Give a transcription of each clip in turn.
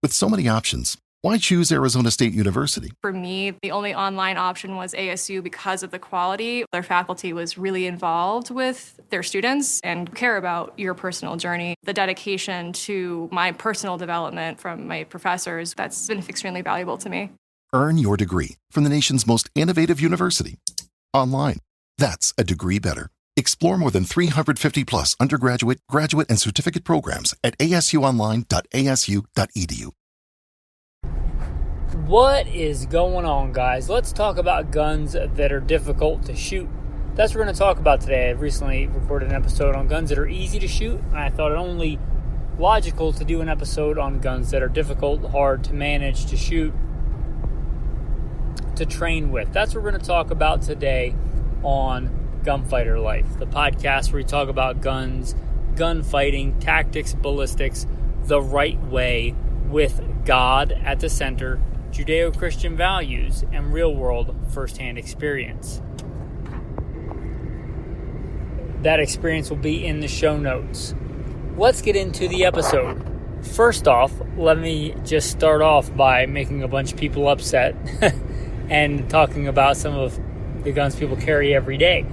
With so many options, why choose Arizona State University? For me, the only online option was ASU because of the quality. Their faculty was really involved with their students and care about your personal journey. The dedication to my personal development from my professors, that's been extremely valuable to me. Earn your degree from the nation's most innovative university. Online. That's a degree better. Explore more than 350 plus undergraduate, graduate, and certificate programs at asuonline.asu.edu. What is going on, guys? Let's talk about guns that are difficult to shoot. That's what we're going to talk about today. I recently recorded an episode on guns that are easy to shoot, and I thought it only logical to do an episode on guns that are difficult, hard to manage, to shoot, to train with. That's what we're going to talk about today on Gunfighter Life, the podcast where we talk about guns, gunfighting, tactics, ballistics, the right way, with God at the center, Judeo-Christian values, and real-world first-hand experience. That experience will be in the show notes. Let's get into the episode. First off, let me just start off by making a bunch of people upset and talking about some of the guns people carry every day.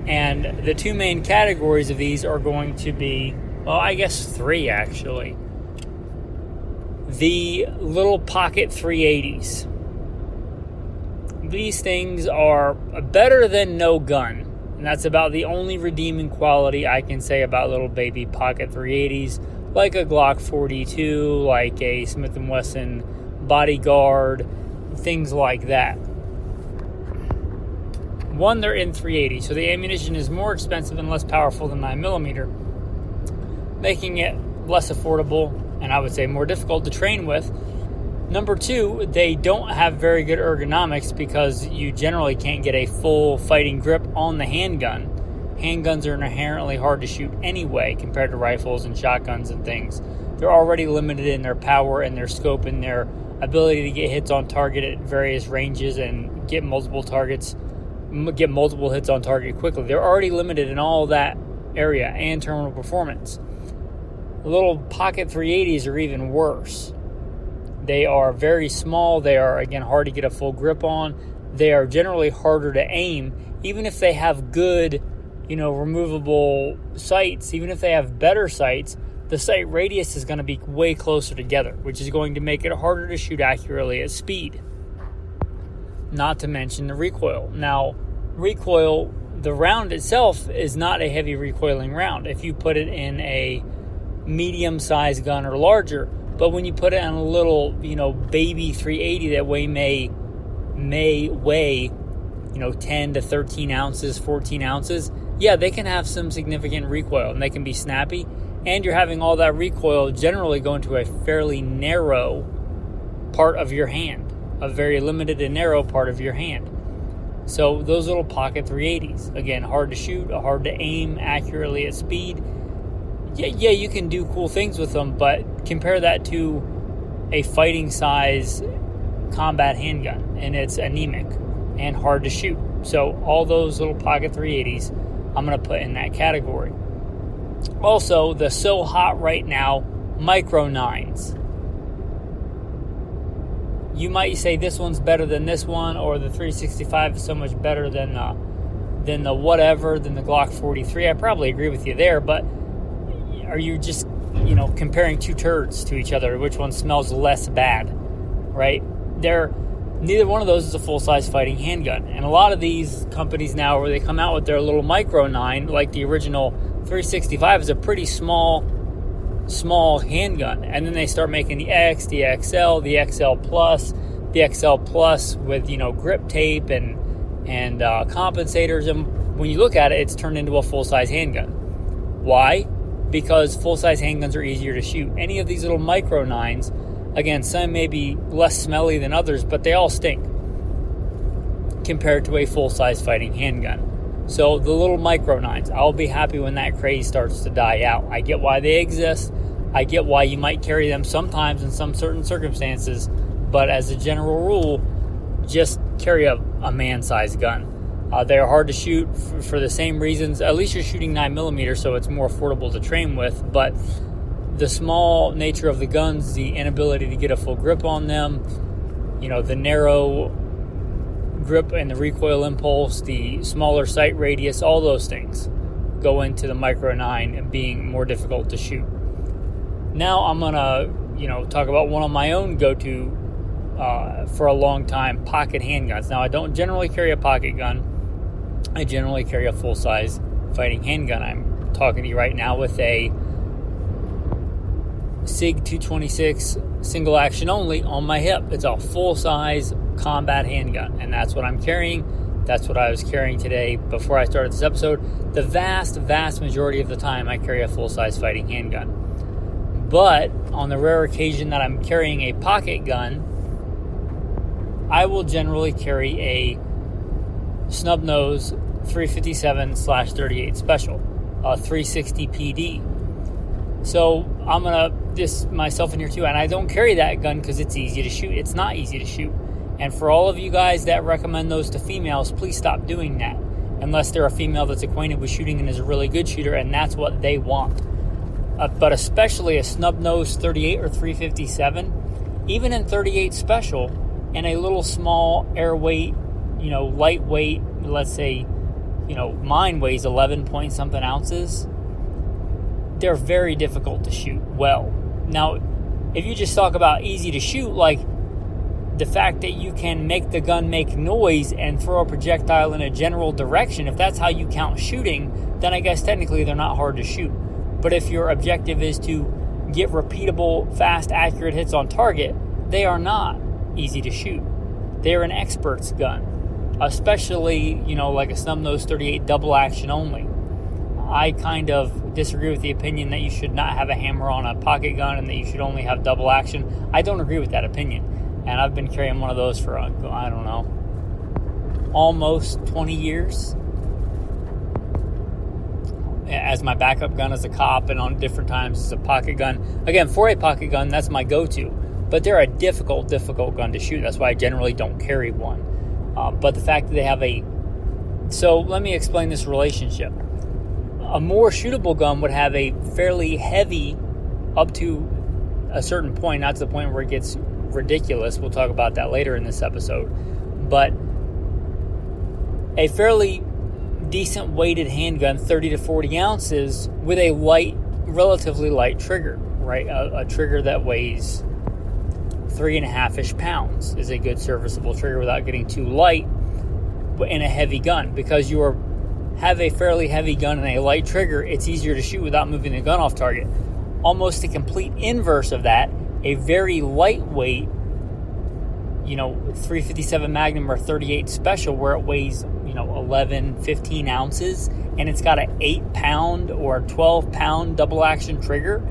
And the two main categories of these are going to be, well, I guess three actually. The little pocket 380s. These things are better than no gun. And that's about the only redeeming quality I can say about little baby pocket 380s, like a Glock 42, like a Smith & Wesson Bodyguard, things like that. One, they're in 380, so the ammunition is more expensive and less powerful than 9mm, making it less affordable and I would say more difficult to train with. Number two, they don't have very good ergonomics because you generally can't get a full fighting grip on the handgun. Handguns are inherently hard to shoot anyway compared to rifles and shotguns and things. They're already limited in their power and their scope and their ability to get hits on target at various ranges and get multiple hits on target quickly. They're already limited in all that area and terminal performance. The little pocket 380s are even worse. They are very small. They are, again, hard to get a full grip on. They are generally harder to aim. Even if they have good, removable sights, even if they have better sights, the sight radius is going to be way closer together, which is going to make it harder to shoot accurately at speed. Not to mention the recoil. Now, recoil, the round itself is not a heavy recoiling round if you put it in a medium-sized gun or larger. But when you put it on a little, baby 380 that may weigh, 10 to 13 ounces, 14 ounces, yeah, they can have some significant recoil and they can be snappy. And you're having all that recoil generally go into a fairly narrow part of your hand, a very limited and narrow part of your hand. So those little pocket 380s, again, hard to shoot, hard to aim accurately at speed. Yeah, you can do cool things with them, but compare that to a fighting size combat handgun, and it's anemic and hard to shoot. So all those little pocket 380s, I'm going to put in that category. Also, the so hot right now, micro 9s. You might say this one's better than this one, or the 365 is so much better than the Glock 43. I probably agree with you there, but are you just, comparing two turds to each other? Which one smells less bad, right? Neither one of those is a full-size fighting handgun. And a lot of these companies now, where they come out with their little micro 9, like the original 365 is a pretty small handgun. And then they start making the X, the XL, the XL Plus, with, grip tape and compensators. And when you look at it, it's turned into a full-size handgun. Why? Because full-size handguns are easier to shoot. Any of these little micro 9s, again, some may be less smelly than others, but they all stink compared to a full-size fighting handgun. So the little micro 9s, I'll be happy when that craze starts to die out. I get why they exist. I get why you might carry them sometimes in some certain circumstances, but as a general rule, just carry a man-sized gun. They are hard to shoot for the same reasons. At least you're shooting 9mm, so it's more affordable to train with. But the small nature of the guns, the inability to get a full grip on them, the narrow grip and the recoil impulse, the smaller sight radius, all those things go into the Micro 9 and being more difficult to shoot. Now I'm going to, talk about one of my own go-to for a long time, pocket handguns. Now I don't generally carry a pocket gun. I generally carry a full-size fighting handgun. I'm talking to you right now with a SIG 226 single action only on my hip. It's a full-size combat handgun, and that's what I'm carrying. That's what I was carrying today before I started this episode. The vast majority of the time I carry a full-size fighting handgun. But on the rare occasion that I'm carrying a pocket gun, I will generally carry a snub nose 357/38 special, a 360 PD. So I'm going to diss myself in here too, and I don't carry that gun because it's easy to shoot. It's not easy to shoot. And for all of you guys that recommend those to females, please stop doing that. Unless they're a female that's acquainted with shooting and is a really good shooter, and that's what they want. But especially a snub nose 38 or 357, even in 38 special, and a little small airweight, lightweight, let's say, mine weighs 11 point something ounces. They're very difficult to shoot well. Now, if you just talk about easy to shoot, like the fact that you can make the gun make noise and throw a projectile in a general direction, if that's how you count shooting, then I guess technically they're not hard to shoot. But if your objective is to get repeatable, fast, accurate hits on target, they are not easy to shoot. They're an expert's gun, especially, like a snub nose 38 double action only. I kind of disagree with the opinion that you should not have a hammer on a pocket gun and that you should only have double action. I don't agree with that opinion. And I've been carrying one of those for, almost 20 years. As my backup gun as a cop, and on different times as a pocket gun. Again, for a pocket gun, that's my go-to. But they're a difficult gun to shoot. That's why I generally don't carry one. But the fact that they have So let me explain this relationship. A more shootable gun would have a fairly heavy, up to a certain point, not to the point where it gets ridiculous. We'll talk about that later in this episode. But a fairly decent weighted handgun, 30 to 40 ounces, with a relatively light trigger, right? A trigger that weighs 3.5-ish pounds is a good serviceable trigger without getting too light in a heavy gun. Because you have a fairly heavy gun and a light trigger, it's easier to shoot without moving the gun off target. Almost the complete inverse of that, a very lightweight, 357 Magnum or 38 Special, where it weighs, 11, 15 ounces, and it's got an 8-pound or 12-pound double action trigger.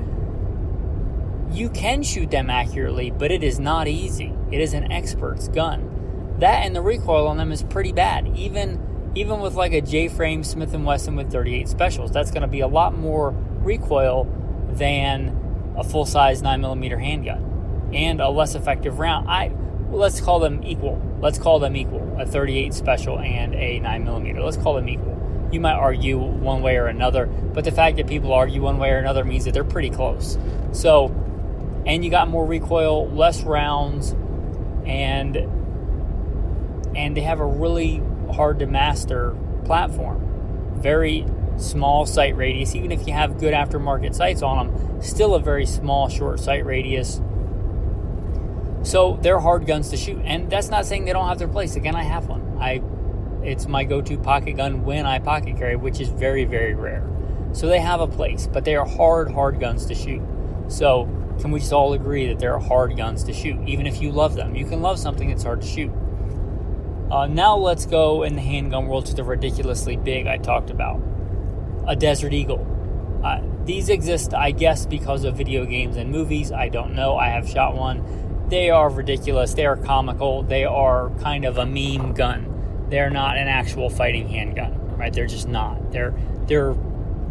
You can shoot them accurately, but it is not easy. It is an expert's gun. That and the recoil on them is pretty bad. Even with like a J-frame Smith & Wesson with 38 Specials, that's going to be a lot more recoil than a full-size 9mm handgun and a less effective round. Let's call them equal. A 38 Special and a 9mm. Let's call them equal. You might argue one way or another, but the fact that people argue one way or another means that they're pretty close. So, and you got more recoil, less rounds, and they have a really hard to master platform. Very small sight radius. Even if you have good aftermarket sights on them, still a very small, short sight radius. So they're hard guns to shoot. And that's not saying they don't have their place. Again, I have one. It's my go-to pocket gun when I pocket carry, which is very, very rare. So they have a place, but they are hard guns to shoot. So can we just all agree that they're hard guns to shoot, even if you love them? You can love something that's hard to shoot. Now let's go in the handgun world to the ridiculously big I talked about. A Desert Eagle. These exist, I guess, because of video games and movies. I don't know. I have shot one. They are ridiculous. They are comical. They are kind of a meme gun. They're not an actual fighting handgun, right? They're just not. They're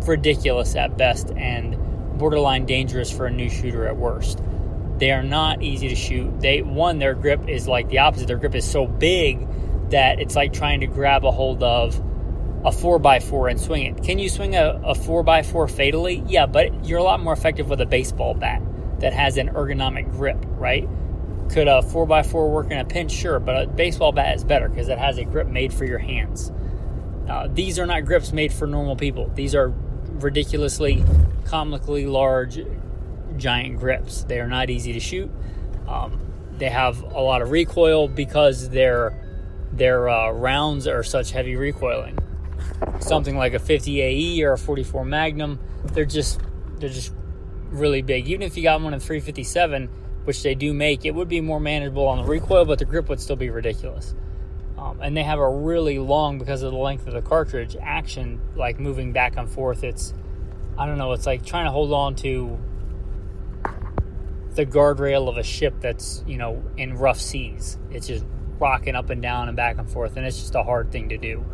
ridiculous at best and borderline dangerous for a new shooter at worst. They are not easy to shoot. Their grip is like the opposite. Their grip is so big that it's like trying to grab a hold of a 4x4 and swing it. Can you swing a 4x4 fatally? Yeah, but you're a lot more effective with a baseball bat that has an ergonomic grip, right? Could a 4x4 work in a pinch? Sure, but a baseball bat is better because it has a grip made for your hands. These are not grips made for normal people. These are ridiculously, comically large, giant grips. They are not easy to shoot. They have a lot of recoil because their rounds are such heavy recoiling. Something like a 50 AE or a 44 Magnum, they're just really big. Even if you got one in 357, which they do make, it would be more manageable on the recoil, but the grip would still be ridiculous. And they have a really long, because of the length of the cartridge, action, like moving back and forth. It's like trying to hold on to the guardrail of a ship that's, in rough seas. It's just rocking up and down and back and forth, and it's just a hard thing to do.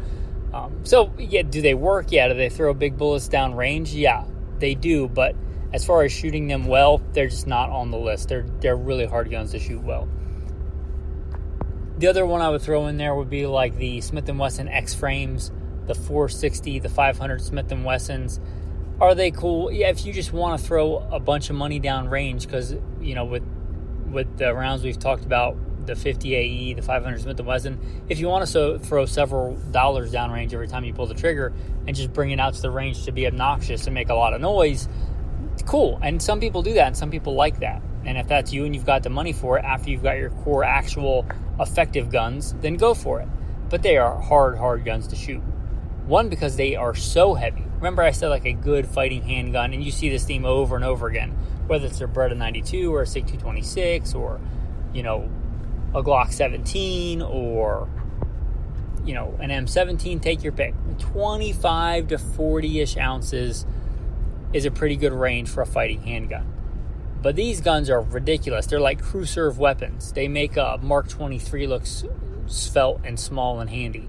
Do they work? Yeah. Do they throw big bullets down range? Yeah, they do, but as far as shooting them well, they're just not on the list. They're really hard guns to shoot well. The other one I would throw in there would be like the Smith & Wesson X-frames, the 460, the 500 Smith & Wessons. Are they cool? Yeah, if you just want to throw a bunch of money down range, because, with the rounds we've talked about, the 50 AE, the 500 Smith & Wesson, if you want to throw several dollars down range every time you pull the trigger and just bring it out to the range to be obnoxious and make a lot of noise, cool. And some people do that, and some people like that. And if that's you and you've got the money for it, after you've got your core actual effective guns, then go for it. But they are hard guns to shoot. One, because they are so heavy. Remember I said like a good fighting handgun, and you see this theme over and over again, whether it's a Beretta 92 or a SIG 226 or, a Glock 17 or, an M17, take your pick. 25 to 40-ish ounces is a pretty good range for a fighting handgun. But these guns are ridiculous. They're like crew serve weapons. They make a Mark 23 look svelte and small and handy,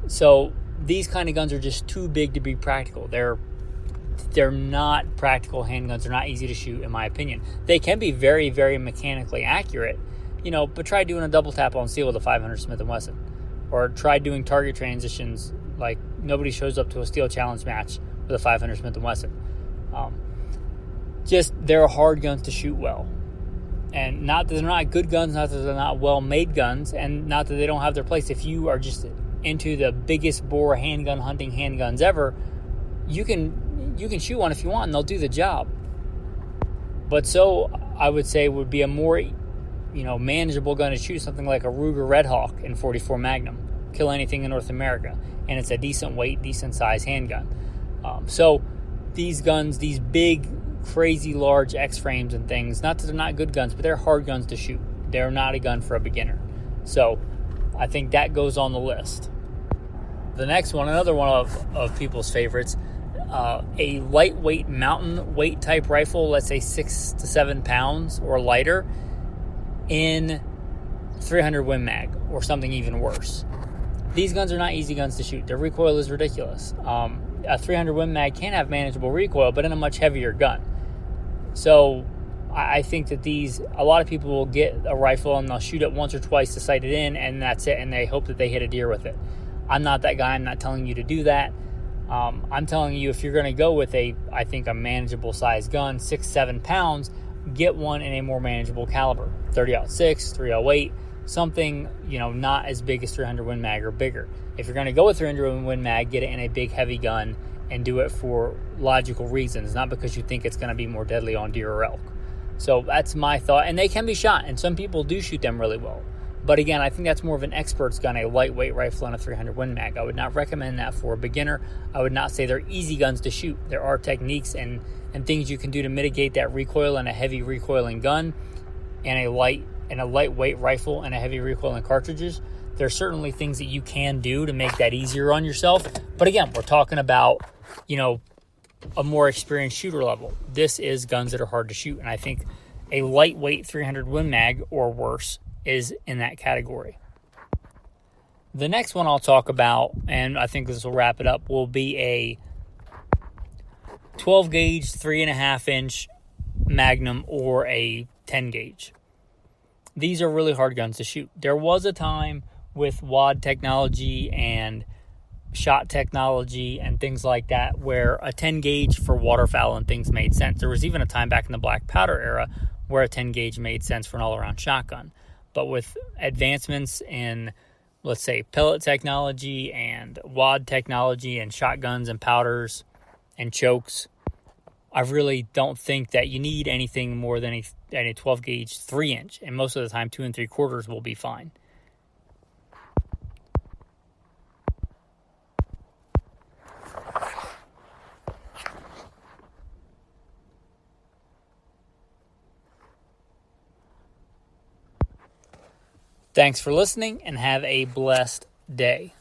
So these kind of guns are just too big to be practical. They're not practical handguns. They're not easy to shoot, in my opinion. They can be very, very mechanically accurate, but try doing a double tap on steel with a 500 Smith & Wesson. Or try doing target transitions like nobody shows up to a steel challenge match with a 500 Smith & Wesson. They're hard guns to shoot well. And not that they're not good guns, not that they're not well-made guns, and not that they don't have their place. If you are just into the biggest bore handgun hunting handguns ever, you can shoot one if you want, and they'll do the job. But so I would say would be a more, manageable gun to shoot, something like a Ruger Red Hawk in 44 Magnum. Kill anything in North America. And it's a decent weight, decent size handgun. So these guns, these big, crazy large X-frames and things, not that they're not good guns, but they're hard guns to shoot. They're not a gun for a beginner. So I think that goes on the list. The next one, another one of people's favorites, a lightweight mountain weight type rifle, let's say 6 to 7 pounds or lighter, in 300 Win Mag or something even worse. These guns are not easy guns to shoot. Their recoil is ridiculous. A 300 Win Mag can have manageable recoil, but in a much heavier gun. So I think that a lot of people will get a rifle and they'll shoot it once or twice to sight it in, and that's it, and they hope that they hit a deer with it. I'm not that guy. I'm not telling you to do that. I'm telling you, if you're going to go with a manageable size gun, 6-7 pounds, get one in a more manageable caliber, 30-06, 308, something, not as big as 300 Win Mag or bigger. If you're going to go with 300 Win Mag, get it in a big, heavy gun and do it for logical reasons, not because you think it's going to be more deadly on deer or elk. So that's my thought. And they can be shot, and some people do shoot them really well. But again, I think that's more of an expert's gun, a lightweight rifle and a 300 Win Mag. I would not recommend that for a beginner. I would not say they're easy guns to shoot. There are techniques and things you can do to mitigate that recoil in a heavy recoiling gun and a lightweight rifle and a heavy recoiling cartridges. There's certainly things that you can do to make that easier on yourself. But again, we're talking about, a more experienced shooter level. This is guns that are hard to shoot. And I think a lightweight 300 Win Mag or worse is in that category. The next one I'll talk about, and I think this will wrap it up, will be a 12 gauge, 3.5 inch Magnum or a 10 gauge. These are really hard guns to shoot. There was a time with WAD technology and shot technology and things like that, where a 10 gauge for waterfowl and things made sense. There was even a time back in the black powder era where a 10 gauge made sense for an all-around shotgun. But with advancements in, let's say, pellet technology and wad technology and shotguns and powders and chokes, I really don't think that you need anything more than a 12 gauge 3-inch, and most of the time 2 3/4 will be fine. Thanks for listening, and have a blessed day.